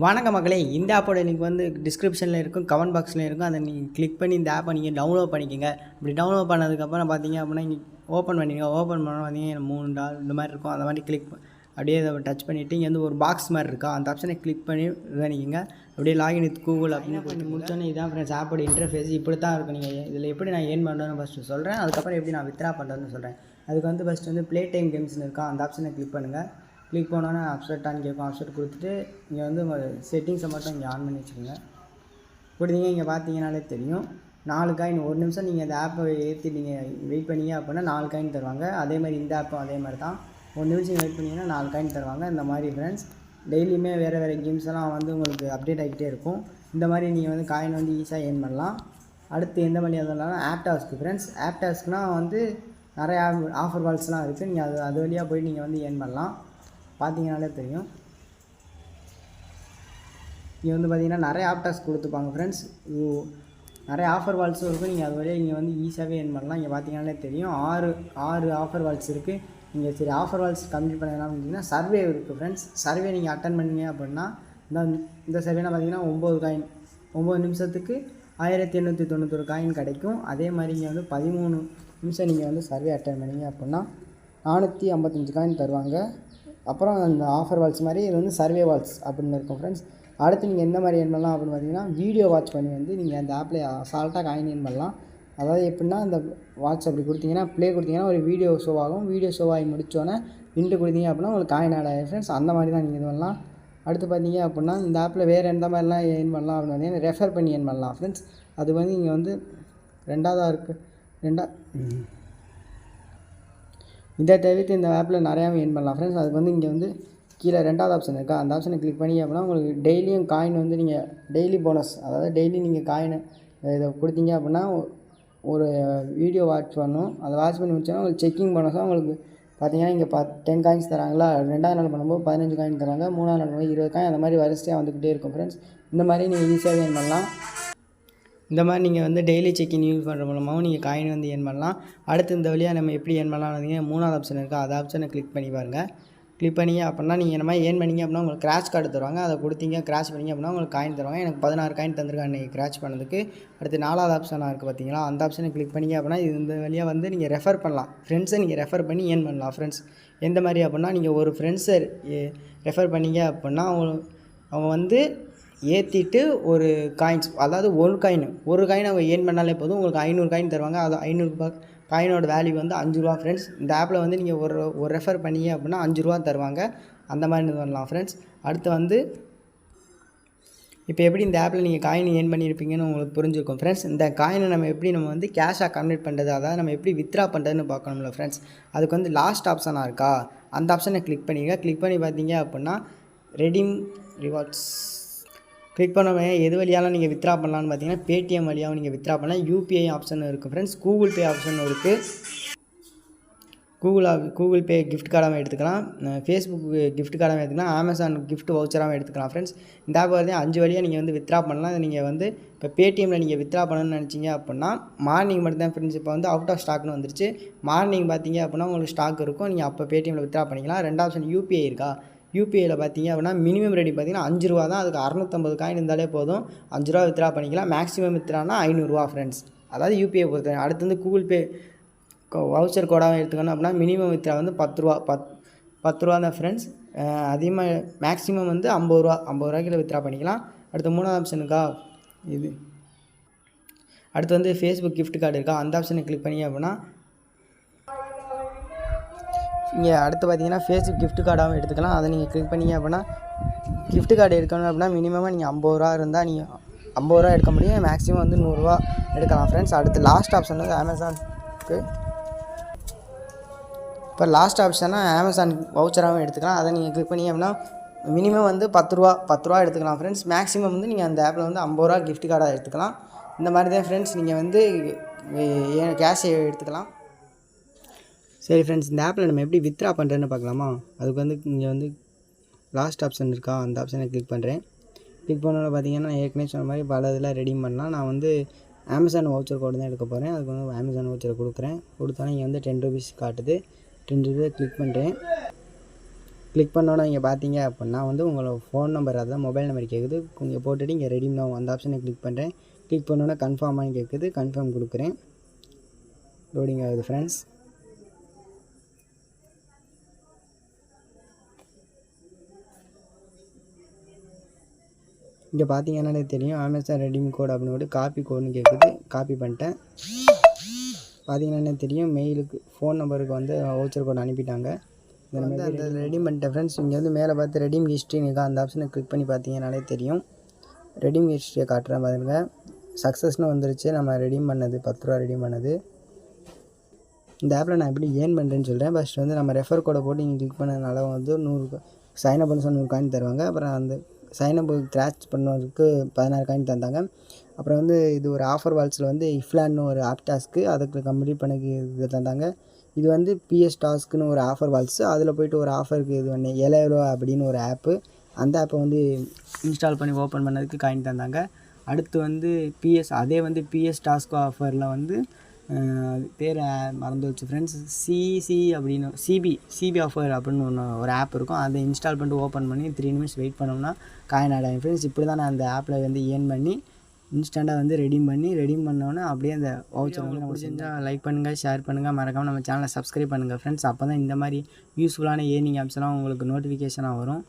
வணக்க மக்களே, இந்த ஆப்போட லிங்க் வந்து டிஸ்கிரிப்ஷனில் இருக்கும், கமெண்ட் பாக்ஸில் இருக்கும். அதை நீங்கள் கிளிக் பண்ணி இந்த ஆப்பை நீங்கள் டவுன்லோட் பண்ணிக்கோங்க. இப்படி டவுன்லோட் பண்ணதுக்கப்புறம் பார்த்தீங்க அப்படின்னா இங்கே ஓப்பன் பண்ணிங்க. ஓப்பன் பண்ணால் பார்த்தீங்கன்னா 3 டால் இந்த மாதிரி இருக்கும். அந்த மாதிரி கிளிக் அப்படியே அதை டச் பண்ணிவிட்டு இங்கே வந்து ஒரு பாக்ஸ் மாதிரி இருக்கா, அந்த ஆப்ஷனை கிளிக் பண்ணி பண்ணிக்கோங்க. அப்படியே லாகின் வித் கூகுள் அப்படின்னு கொஞ்சம் முடிச்சோன்னே இதான் ஃப்ரெண்ட்ஸ் ஆப்போட இன்டர்ஃபேஸ் இப்படி தான் இருக்கும். நீங்கள் இதில் எப்படி நான் ஏர்ன் பண்ணுறேன்னு ஃபஸ்ட்டு சொல்கிறேன், அதுக்கப்புறம் எப்படி நான் வித்ரா பண்ணுறதுன்னு சொல்கிறேன். அதுக்கு வந்து ஃபஸ்ட்டு வந்து ப்ளே டைம் கேம்ஸ்னு இருக்கா, அந்த ஆப்ஷனை கிளிக் பண்ணுங்கள். கிளிக் பண்ணோன்னே அப்செட்டான்னு கேட்கும். அப்செட் கொடுத்துட்டு இங்கே வந்து உங்கள் செட்டிங்ஸை மட்டும் இங்கே ஆன் பண்ணி வச்சுக்கோங்க. கொடுத்தீங்க இங்கே பார்த்தீங்கனாலே தெரியும் 4 காயின். ஒரு நிமிஷம் நீங்கள் அந்த ஆப்பை ஏற்றி நீங்கள் வெயிட் பண்ணிங்க அப்படின்னா 4 காயின் தருவாங்க. அதே மாதிரி இந்த ஆப்பும் அதே மாதிரி தான். 1 நிமிஷம் வெயிட் பண்ணிங்கன்னா 4 காயின் தருவாங்க. இந்த மாதிரி ஃப்ரெண்ட்ஸ் டெய்லியுமே வேறு கேம்ஸ் எல்லாம் வந்து உங்களுக்கு அப்டேட் ஆகிக்கிட்டே இருக்கும். இந்த மாதிரி நீங்கள் வந்து காயின் வந்து ஈஸியாக ஏர்ன் பண்ணலாம். அடுத்து எந்த மாதிரி அதெல்லாம் ஆப் டாஸ்க்கு ஃப்ரெண்ட்ஸ். ஆப் டாஸ்க்னால் வந்து நிறைய ஆஃபர் கால்ஸ்லாம் இருக்குது. நீங்கள் அது வழியாக போய் நீங்கள் வந்து ஏர்ன் பண்ணலாம். பார்த்தீங்கனாலே தெரியும். இங்கே வந்து பார்த்தீங்கன்னா நிறைய ஆப் டாஸ்க் கொடுத்துப்பாங்க ஃப்ரெண்ட்ஸ். நிறைய ஆஃபர் வால்ஸும் இருக்கும். நீங்கள் அது வழியாக நீங்கள் வந்து ஈஸியாகவே ஏர்ன் பண்ணலாம். இங்கே பார்த்தீங்கனாலே தெரியும் 6 ஆஃபர் வால்ஸ் இருக்குது. நீங்கள் சரி ஆஃபர் வால்ஸ் கம்ப்ளீட் பண்ணலாம் அப்படின்னா சர்வே இருக்குது ஃப்ரெண்ட்ஸ். சர்வே நீங்கள் அட்டன் பண்ணீங்க அப்படின்னா இந்த சர்வேனா பார்த்தீங்கன்னா 9 காயின் 9 நிமிஷத்துக்கு 1891 காயின் கிடைக்கும். அதே மாதிரி இங்கே வந்து 13 நிமிஷம் நீங்கள் வந்து சர்வே அட்டன் பண்ணீங்க அப்படின்னா 455 காயின் தருவாங்க. அப்புறம் அந்த ஆஃபர் வால்ஸ் மாதிரி இது வந்து சர்வே வால்ஸ் அப்படின்னு இருக்கும் ஃப்ரெண்ட்ஸ். அடுத்து நீங்கள் எந்த மாதிரி ஏர்ன் பண்ணலாம் அப்படின்னு பார்த்தீங்கன்னா வீடியோ வாட்ச் பண்ணி வந்து நீங்கள் அந்த ஆப்பில் அசால்ட்டாக காயின் ஏர்ன் பண்ணலாம். அதாவது எப்படின்னா அந்த வாட்ச் அப்படி கொடுத்தீங்கன்னா ப்ளே கொடுத்தீங்கன்னா ஒரு வீடியோ ஷோ ஆகும். வீடியோ ஷோ ஆகி முடித்தோன்னே இன்ட்டு கொடுத்தீங்க அப்படின்னா உங்களுக்கு காயின் ஆட் ஆகும் ஃப்ரெண்ட்ஸ். அந்த மாதிரி தான் நீங்கள் இது பண்ணலாம். அடுத்து பார்த்தீங்க அப்படின்னா இந்த ஆப்பில் வேறு எந்த மாதிரிலாம் ஏர்ன் பண்ணலாம் அப்படின்னு பார்த்தீங்கன்னா ரெஃபர் பண்ணி ஏர்ன் பண்ணலாம் ஃப்ரெண்ட்ஸ். அது வந்து இங்கே வந்து ரெண்டாவதாக இருக்குது. இதை தவிர்த்து இந்த ஆப்பில் நிறையாவே ஏர்ன் பண்ணலாம் ஃப்ரெண்ட்ஸ். அதுக்கு வந்து இங்கே வந்து கீழே 2வது ஆப்ஷன் இருக்கா, அந்த ஆப்ஷனை கிளிக் பண்ணி அப்படின்னா உங்களுக்கு டெய்லியும் காயின் வந்து நீங்கள் டெய்லி போனஸ், அதாவது டெய்லி நீங்கள் காயின் இதை கொடுத்தீங்க அப்படின்னா ஒரு வீடியோ வாட்ச் பண்ணணும். அதை வாட்ச் பண்ணி முடிச்சோன்னா உங்களுக்கு செக்கிங் போனஸாக உங்களுக்கு பார்த்தீங்கன்னா இங்கே 10 காயின்ஸ் தராங்களா. 2வது நாள் பண்ணும்போது 15 காயின் தராங்க. 3வது நாள் பண்ணும்போது 20 காயின். அந்த மாதிரி வரிசையாக வந்துக்கிட்டே இருக்கும் ஃப்ரெண்ட்ஸ். இந்த மாதிரி நீங்கள் ஈஸியாக ஏர்ன் பண்ணலாம். இந்த மாதிரி நீங்கள் வந்து டெய்லி செக்கின் யூஸ் பண்ணுற மூலமாகவும் நீங்கள் காயின் வந்து ஏர்ன் பண்ணலாம். அடுத்து இந்த வழியாக நம்ம எப்படி ஏர்ன் பண்ணலாம் பார்த்தீங்கன்னா 3வது ஆப்ஷன் இருக்கா, அந்த ஆப்ஷனை கிளிக் பண்ணி பாருங்கள். கிளிக் பண்ணிங்க அப்படின்னா நீங்கள் இந்த மாதிரி ஏர்ன் பண்ணிங்க அப்படின்னா உங்களுக்கு கிராஷ் கார்டு தருவாங்க. அதை கொடுத்தீங்க கிராஷ் பண்ணிங்க அப்படின்னா உங்களுக்கு காயின் தருவாங்க. எனக்கு 16 காயின் தந்திருக்காங்க நீங்கள் கிராஷ் பண்ணதுக்கு. அடுத்து 4வது ஆப்ஷனாக இருக்குது பார்த்தீங்களா, அந்த ஆப்ஷனை கிளிக் பண்ணிங்க அப்படின்னா இந்த வழியாக வந்து நீங்கள் ரெஃபர் பண்ணலாம். ஃப்ரெண்ட்ஸை நீங்கள் ரெஃபர் பண்ணி ஏர்ன் பண்ணலாம் ஃப்ரெண்ட்ஸ். எந்த மாதிரி அப்படின்னா நீங்கள் ஒரு ஃப்ரெண்ட்ஸை ரெஃபர் பண்ணிங்க அப்படின்னா அவங்க வந்து ஏற்றிட்டு ஒரு காயின்ஸ், அதாவது ஒரு காயின் அவங்க ஏர்ன் பண்ணாலே போதும் உங்களுக்கு 500 காயின் தருவாங்க. அது 500 காயினோட வேல்யூ வந்து 5 ரூபா ஃப்ரெண்ட்ஸ். இந்த ஆப்பில் வந்து நீங்கள் ஒரு ரெஃபர் பண்ணிங்க அப்படின்னா 5 ரூபா தருவாங்க. அந்த மாதிரி இது பண்ணலாம் ஃப்ரெண்ட்ஸ். அடுத்து வந்து இப்போ எப்படி இந்த ஆப்பில் நீங்கள் காயின் ஏர்ன் பண்ணியிருப்பீங்கன்னு உங்களுக்கு புரிஞ்சிருக்கும் ஃப்ரெண்ட்ஸ். இந்த காயினை நம்ம வந்து கேஷாக கன்வெர்ட் பண்ணுறது, அதாவது நம்ம எப்படி வித்ரா பண்ணுறதுன்னு பார்க்கணும்ல ஃப்ரெண்ட்ஸ். அதுக்கு வந்து லாஸ்ட் ஆப்ஷனாக இருக்கா, அந்த ஆப்ஷனை கிளிக் பண்ணிங்க. கிளிக் பண்ணி பார்த்தீங்க அப்படின்னா ரெடீம் ரிவார்ட்ஸ் கிளிக் பண்ணவே எது வழியாலும் நீங்கள் வித்ரா பண்ணலான்னு பார்த்தீங்கன்னா பேடிஎம் வழியாகவும் நீங்கள் வித்ரா பண்ணலாம். யூபிஐ ஆப்ஷன் இருக்குது ஃப்ரெண்ட்ஸ். கூகுள் பே ஆப்ஷன் இருக்குது. கூகுள் பே கிஃப்ட் கார்டாகவும் எடுத்துக்கலாம், ஃபேஸ்புக் கிஃப்ட் கார்டாகவும் எடுத்துக்கலாம், அமேசான் கிஃப்ட் வவுச்சராகவும் எடுத்துக்கலாம் ஃப்ரெண்ட்ஸ். இந்த ஆப் வந்து 5 வழியாக நீங்கள் வந்து வித்ரா பண்ணலாம். நீங்கள் வந்து இப்போ பேடிஎம்மில் நீங்கள் வித்ரா பண்ணணும்னு நினச்சிங்க அப்படின்னா மார்னிங் மட்டும் தான் ஃப்ரெண்ட்ஸ். இப்போ வந்து அவுட் ஆஃப் ஸ்டாக்னு வந்துருச்சு. மார்னிங் பார்த்தீங்க அப்படின்னா உங்களுக்கு ஸ்டாக் இருக்கும், நீங்கள் அப்போ பேடிஎம்மில் வித்ரா பண்ணிக்கலாம். 2வது ஆப்ஷன் யூபிஐ இருக்கா, யூபிஐயில் பார்த்தீங்க அப்படின்னா மினிமம் ரெடி பார்த்தீங்கன்னா 5 ரூபா தான். அதுக்கு 650 காயின் இருந்தாலே போதும், 5 ரூபா வித்ரா பண்ணிக்கலாம். மேக்ஸிமம் வித்ரானா 500 ரூபா ஃப்ரெண்ட்ஸ். அதாவது யூபிஐ பொறுத்த. அடுத்து வந்து கூகுள் பே வவுச்சர் கோடாகவும் எடுத்துக்கணும் அப்படின்னா மினிமம் வித்ரா வந்து 10 ரூபா 10 ரூபா தான் ஃப்ரெண்ட்ஸ். அதிகமாக மேக்ஸிமம் வந்து 50 ரூபாய்க்கு வித்ரா பண்ணிக்கலாம். அடுத்து 3வது ஆப்ஷனுக்கா இது. அடுத்து வந்து ஃபேஸ்புக் கிஃப்ட் கார்டு இருக்கா, அந்த ஆப்ஷனை கிளிக் பண்ணி அப்படின்னா இங்கே அடுத்து பார்த்தீங்கன்னா ஃபேஸ்புக் கிஃப்ட் கார்டாகவும் எடுத்துக்கலாம். அதை நீங்கள் கிளிக் பண்ணிங்க அப்படின்னா கிஃப்ட் கார்டு எடுக்கணும் அப்படின்னா மினிமமாக நீங்கள் 50 ரூபா இருந்தால் நீங்கள் 50 ரூபா எடுக்க முடியும். மேக்ஸிமம் வந்து 100 ரூபா எடுக்கலாம் ஃப்ரெண்ட்ஸ். அடுத்து லாஸ்ட் ஆப்ஷன் வந்து அமேசானுக்கு. இப்போ லாஸ்ட் ஆப்ஷனாக அமேசான் வவுச்சராகவும் எடுத்துக்கலாம். அதை நீங்கள் கிளிக் பண்ணி அப்படின்னா மினிமம் வந்து 10 ரூபா எடுத்துக்கலாம் ஃப்ரெண்ட்ஸ். மேக்ஸிமம் வந்து நீங்கள் அந்த ஆப்பில் வந்து 50 ரூபா கிஃப்ட் கார்டாக எடுத்துக்கலாம். இந்த மாதிரி தான் ஃப்ரெண்ட்ஸ் நீங்கள் வந்து கேஷ் எடுத்துக்கலாம். சரி ஃப்ரெண்ட்ஸ், இந்த ஆப்பில் நம்ம எப்படி வித்ரா பண்ணுறேன்னு பார்க்கலாமா. அதுக்கு வந்து இங்கே வந்து லாஸ்ட் ஆப்ஷன் இருக்கா, அந்த ஆப்ஷனை கிளிக் பண்ணுறேன். கிளிக் பண்ணோட பார்த்தீங்கன்னா நான் ஏற்கனவே சொன்ன மாதிரி பல இதில் ரெடீம் பண்ணலாம். நான் வந்து அமேசான் வவுச்சர் கோடு தான் எடுக்க போகிறேன். அதுக்கு வந்து அமேசான் வவுச்சரை கொடுக்குறேன். கொடுத்தோன்னா இங்கே வந்து 10 ரூபீஸ் காட்டுது. 10 ரூபா கிளிக் பண்ணுறேன். கிளிக் பண்ணோன்னா இங்கே பார்த்தீங்க அப்படின்னா வந்து உங்களோட ஃபோன் நம்பர் அதான் மொபைல் நம்பர் கேட்குது. இங்கே போட்டுட்டு இங்கே ரெடீம் நவ் அந்த ஆப்ஷனை கிளிக் பண்ணுறேன். கிளிக் பண்ணோன்னே கன்ஃபார்மானு கேட்குது. கன்ஃபார்ம் கொடுக்குறேன். லோடிங் ஆகுது ஃப்ரெண்ட்ஸ். இங்கே பார்த்தீங்கன்னாலே தெரியும் அமேசான் ரெடீம் கோட் அப்படின்னு காப்பி கோடுன்னு கேட்குது. காப்பி பண்ணிட்டேன். பார்த்தீங்கன்னா தெரியும் மெயிலுக்கு ஃபோன் நம்பருக்கு வந்து வவுச்சர் கோட் அனுப்பிட்டாங்க. இதை வந்து அந்த ரெடீம் பண்ணிட்டேன் ஃப்ரெண்ட்ஸ். இங்கே வந்து மேலே பார்த்து ரெடீம் ஹிஸ்ட்ரின்னு இருக்கா, அந்த ஆப்ஷனை கிளிக் பண்ணி பார்த்தீங்கன்னாலே தெரியும். ரெடீம் ஹிஸ்ட்ரியை காட்டுறேன் பாருங்க. சக்ஸஸ்னு வந்துருச்சு. நம்ம ரெடீம் பண்ணது 10 ரூபா ரெடீம் பண்ணது. இந்த ஆப்பில் நான் எப்படி ஏர்ன் பண்ணுறேன்னு சொல்கிறேன். ஃபஸ்ட்டு வந்து நம்ம ரெஃபர் கோடை போட்டு இங்கே கிளிக் பண்ணதுனால வந்து 100 சைனப் பண்ண 100 காயின் தருவாங்க. அப்புறம் அந்த சைனப் கிராச் பண்ணுறதுக்கு 16 காயின் தந்தாங்க. அப்புறம் வந்து இது ஒரு ஆஃபர் வால்ஸில் வந்து இஃப்லான்னு ஒரு ஆப் டாஸ்க்கு அதுக்கு கம்ப்ளீட் பண்ண இது தந்தாங்க. இது வந்து பிஎஸ் டாஸ்க்குன்னு ஒரு ஆஃபர் வால்ஸு. அதில் போய்ட்டு ஒரு ஆஃபருக்கு இது பண்ணி 7000 ரூபா அப்படின்னு ஒரு ஆப்பு. அந்த ஆப்பை வந்து இன்ஸ்டால் பண்ணி ஓப்பன் பண்ணதுக்கு காயின் தந்தாங்க. அடுத்து வந்து அதே வந்து பிஎஸ் டாஸ்க் ஆஃபரில் வந்து பேர் மறந்து வச்சு ஃப்ரெண்ட்ஸ். அப்படின்னு சிபி ஆஃபர் அப்படின்னு ஒரு ஆப் இருக்கும். அதை இன்ஸ்டால் பண்ணிட்டு ஓப்பன் பண்ணி 3 நிமிஷம் வெயிட் பண்ணோம்னா காயின் ஆட் ஆகும் ஃப்ரெண்ட்ஸ். இப்படி தான் நான் அந்த ஆப்பில் வந்து ஏர்ன் பண்ணி இன்ஸ்டண்ட்டாக வந்து ரெடீம் பண்ணோன்னே அப்படியே அந்த வவுச்சர் வந்து நம்ம செஞ்சால் லைக் பண்ணுங்கள், ஷேர் பண்ணுங்கள், மறக்காமல் நம்ம சேனலை சப்ஸ்கிரைப் பண்ணுங்கள் ஃப்ரெண்ட்ஸ். அப்போ தான் இந்த மாதிரி யூஸ்ஃபுல்லான ஏர்னிங் ஆப்ஸ்லாம் உங்களுக்கு நோட்டிஃபிகேஷனாக வரும்.